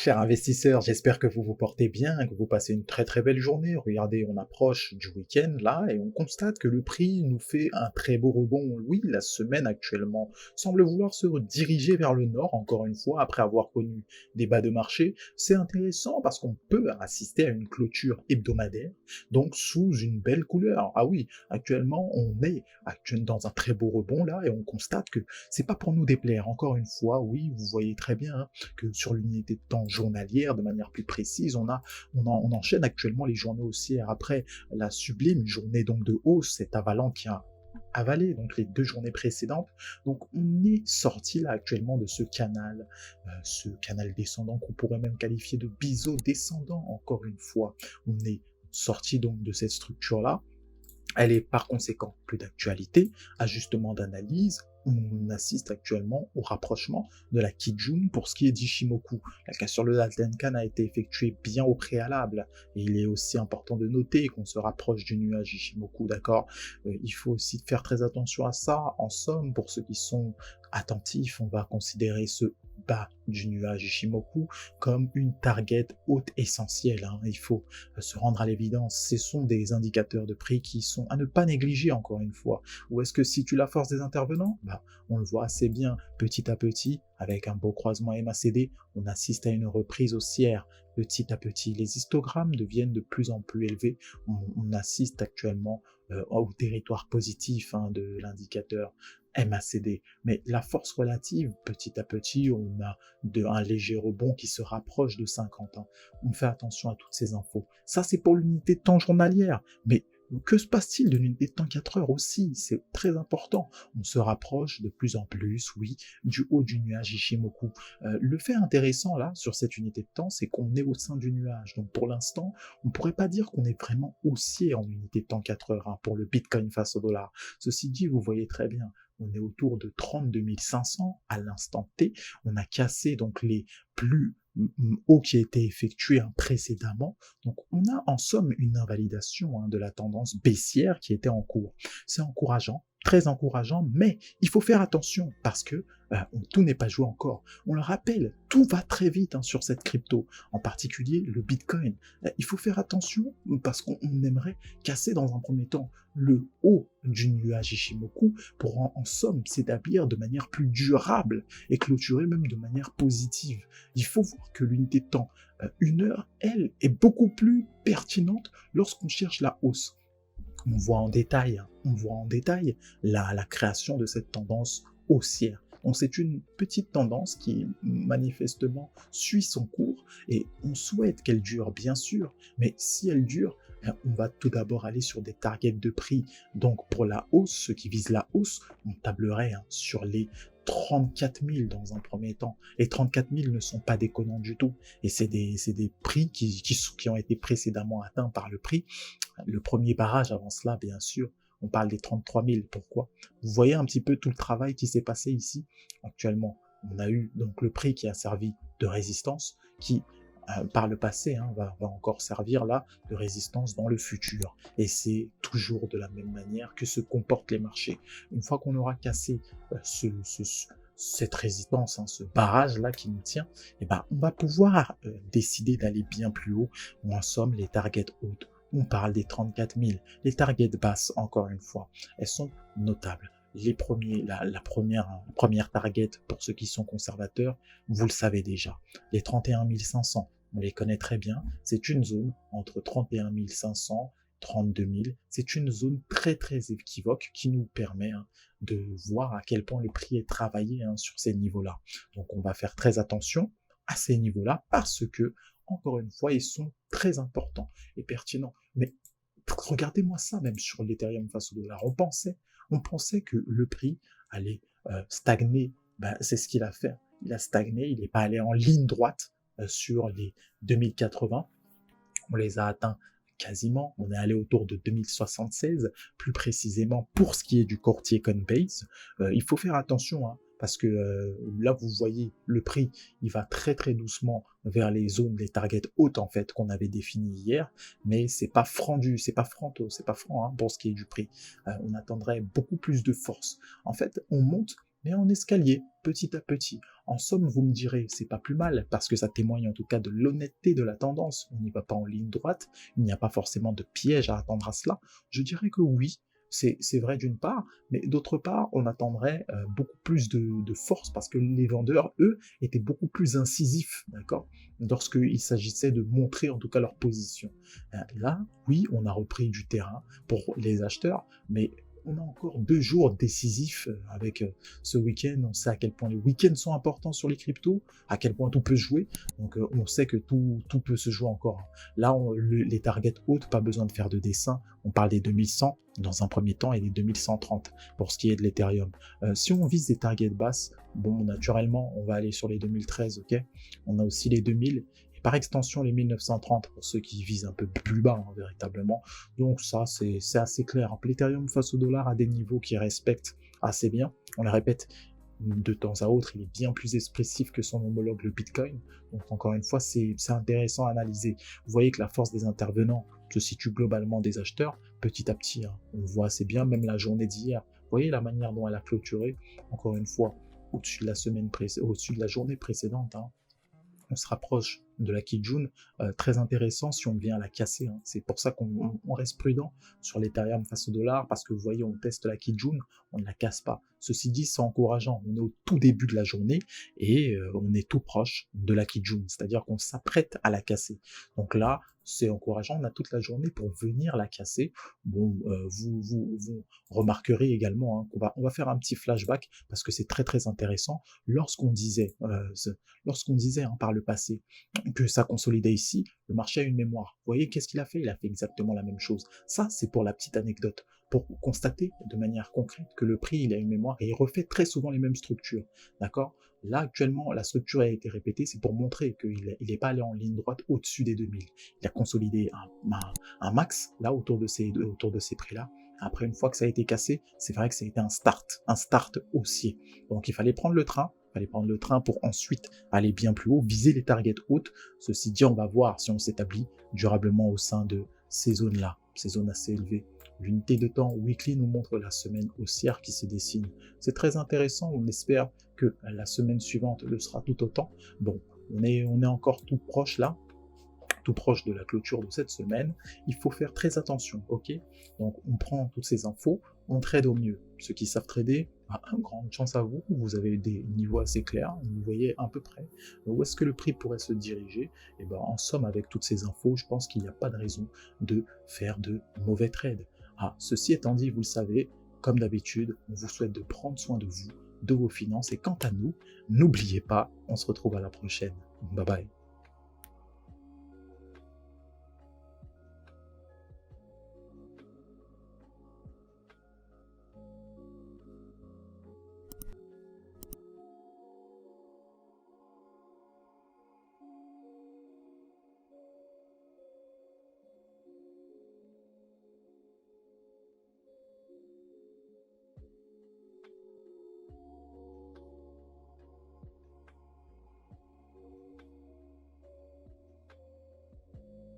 Chers investisseurs, j'espère que vous vous portez bien, que vous passez une très très belle journée. Regardez, on approche du week-end là et on constate que le prix nous fait un très beau rebond. Oui, la semaine actuellement semble vouloir se diriger vers le nord, encore une fois, après avoir connu des bas de marché. C'est intéressant parce qu'on peut assister à une clôture hebdomadaire, donc sous une belle couleur. Ah oui, actuellement on est dans un très beau rebond là et on constate que c'est pas pour nous déplaire. Encore une fois, oui, vous voyez très bien, hein, que sur l'unité de temps journalière, de manière plus précise, on enchaîne actuellement les journées haussières. Après la sublime journée donc de hausse, cet avalant qui a avalé donc les 2 journées précédentes. Donc on est sorti là actuellement de ce canal descendant qu'on pourrait même qualifier de biseau descendant. Encore une fois, on est sorti donc de cette structure là. Elle est par conséquent plus d'actualité, ajustement d'analyse. On assiste actuellement au rapprochement de la Kijun pour ce qui est d'Ishimoku. La cassure de la Tenkan a été effectuée bien au préalable, et il est aussi important de noter qu'on se rapproche du nuage Ishimoku, d'accord. Il faut aussi faire très attention à ça. En somme, pour ceux qui sont attentifs, on va considérer ce bas du nuage Ishimoku comme une target haute essentielle, hein. Il faut se rendre à l'évidence, ce sont des indicateurs de prix qui sont à ne pas négliger encore une fois. Ou est-ce que si tu la force des intervenants, on le voit assez bien, petit à petit, avec un beau croisement MACD, on assiste à une reprise haussière. Petit à petit, les histogrammes deviennent de plus en plus élevés. On assiste actuellement au territoire positif, hein, de l'indicateur MACD. Mais la force relative, petit à petit, on a un léger rebond qui se rapproche de 50 ans. On fait attention à toutes ces infos. Ça, c'est pour l'unité de temps journalière. Mais que se passe-t-il de l'unité de temps 4 heures aussi? C'est très important. On se rapproche de plus en plus, oui, du haut du nuage Ishimoku. Le fait intéressant là, sur cette unité de temps, c'est qu'on est au sein du nuage. Donc pour l'instant, on ne pourrait pas dire qu'on est vraiment haussier en unité de temps 4 heures, hein, pour le Bitcoin face au dollar. Ceci dit, vous voyez très bien, on est autour de 32 500 à l'instant T. On a cassé donc les plus hauts qui étaient effectués, hein, précédemment. Donc on a en somme une invalidation, hein, de la tendance baissière qui était en cours. C'est encourageant, très encourageant, mais il faut faire attention parce que tout n'est pas joué encore. On le rappelle, tout va très vite, hein, sur cette crypto, en particulier le Bitcoin. Il faut faire attention parce qu'on aimerait casser dans un premier temps le haut du nuage Ishimoku pour en somme s'établir de manière plus durable et clôturer même de manière positive. Il faut voir que l'unité de temps 1 heure, elle, est beaucoup plus pertinente lorsqu'on cherche la hausse. On voit en détail, hein, la création de cette tendance haussière. Donc c'est une petite tendance qui manifestement suit son cours et on souhaite qu'elle dure bien sûr, mais si elle dure, on va tout d'abord aller sur des targets de prix. Donc pour la hausse, ceux qui visent la hausse, on tablerait, hein, sur les 34 000 dans un premier temps. Les 34 000 ne sont pas déconnants du tout et c'est des prix qui ont été précédemment atteints par le prix. Le premier barrage avant cela, bien sûr, on parle des 33 000. Pourquoi? Vous voyez un petit peu tout le travail qui s'est passé ici. Actuellement, on a eu donc le prix qui a servi de résistance, qui par le passé, hein, va encore servir là de résistance dans le futur. Et c'est toujours de la même manière que se comportent les marchés. Une fois qu'on aura cassé cette résistance, hein, ce barrage là qui nous tient, on va pouvoir décider d'aller bien plus haut, ou en somme les targets hautes. On parle des 34 000. Les targets basses, encore une fois, elles sont notables. La première target, pour ceux qui sont conservateurs, vous le savez déjà. Les 31 500, on les connaît très bien. C'est une zone entre 31 500 32 000. C'est une zone très très équivoque qui nous permet, hein, de voir à quel point le prix est travaillé, hein, sur ces niveaux-là. Donc on va faire très attention à ces niveaux-là parce que, encore une fois, ils sont très importants et pertinents. Mais regardez-moi ça, même sur l'Ethereum face au dollar. On pensait que le prix allait stagner. C'est ce qu'il a fait. Il a stagné, il n'est pas allé en ligne droite sur les 2080. On les a atteints quasiment. On est allé autour de 2076, plus précisément pour ce qui est du courtier Coinbase. Il faut faire attention, hein, parce que là, vous voyez, le prix, il va très très doucement vers les zones, les targets hautes en fait qu'on avait définies hier, mais c'est pas franc c'est pas franc, hein, pour ce qui est du prix. On attendrait beaucoup plus de force. En fait, on monte mais en escalier, petit à petit. En somme, vous me direz, c'est pas plus mal, parce que ça témoigne en tout cas de l'honnêteté de la tendance. On n'y va pas en ligne droite, il n'y a pas forcément de piège à attendre à cela. Je dirais que oui, c'est vrai d'une part, mais d'autre part, on attendrait beaucoup plus de force parce que les vendeurs, eux, étaient beaucoup plus incisifs, d'accord, lorsqu'il s'agissait de montrer en tout cas leur position. Là, oui, on a repris du terrain pour les acheteurs, mais on a encore 2 jours décisifs avec ce week-end. On sait à quel point les week-ends sont importants sur les cryptos, à quel point tout peut se jouer. Donc on sait que tout peut se jouer encore. Là, les targets hautes, pas besoin de faire de dessin. On parle des 2100 dans un premier temps et des 2130 pour ce qui est de l'Ethereum. Si on vise des targets basses, bon, naturellement, on va aller sur les 2013, ok. On a aussi les 2000 par extension les 1930 pour ceux qui visent un peu plus bas, hein, véritablement. Donc ça, c'est assez clair. L'Ethereum face au dollar à des niveaux qui respectent assez bien. On le répète, de temps à autre, il est bien plus expressif que son homologue le Bitcoin. Donc encore une fois, c'est intéressant à analyser. Vous voyez que la force des intervenants se situe globalement des acheteurs. Petit à petit, hein, on voit assez bien, même la journée d'hier. Vous voyez la manière dont elle a clôturé, encore une fois, au-dessus de la journée précédente, hein. On se rapproche de la Kijun, très intéressant si on vient la casser. Hein. C'est pour ça qu'on reste prudent sur l'Ethereum face au dollar, parce que vous voyez, on teste la Kijun, on ne la casse pas. Ceci dit, c'est encourageant. On est au tout début de la journée et on est tout proche de la Kijun, c'est-à-dire qu'on s'apprête à la casser. Donc là, c'est encourageant, on a toute la journée pour venir la casser. Bon, vous remarquerez également hein, on va faire un petit flashback parce que c'est très très intéressant. Lorsqu'on disait hein, par le passé que ça consolidait ici, le marché a une mémoire. Vous voyez, qu'est-ce qu'il a fait? Il a fait exactement la même chose. Ça, c'est pour la petite anecdote, pour constater de manière concrète que le prix, il a une mémoire et il refait très souvent les mêmes structures. D'accord? Là, actuellement, la structure a été répétée, c'est pour montrer qu'il n'est pas allé en ligne droite au-dessus des 2000. Il a consolidé un max, là, autour de ces prix-là. Après, une fois que ça a été cassé, c'est vrai que ça a été un start haussier. Donc, il fallait prendre le train pour ensuite aller bien plus haut, viser les targets hautes. Ceci dit, on va voir si on s'établit durablement au sein de ces zones-là, ces zones assez élevées. L'unité de temps weekly nous montre la semaine haussière qui se dessine. C'est très intéressant, on espère que la semaine suivante le sera tout autant. Bon, on est encore tout proche là, tout proche de la clôture de cette semaine. Il faut faire très attention, ok? Donc on prend toutes ces infos, on trade au mieux. Ceux qui savent trader, grande chance à vous, vous avez des niveaux assez clairs, vous voyez à peu près où est-ce que le prix pourrait se diriger. Et ben en somme, avec toutes ces infos, je pense qu'il n'y a pas de raison de faire de mauvais trades. Ceci étant dit, vous le savez, comme d'habitude, on vous souhaite de prendre soin de vous, de vos finances, et quant à nous, n'oubliez pas, on se retrouve à la prochaine. Bye bye.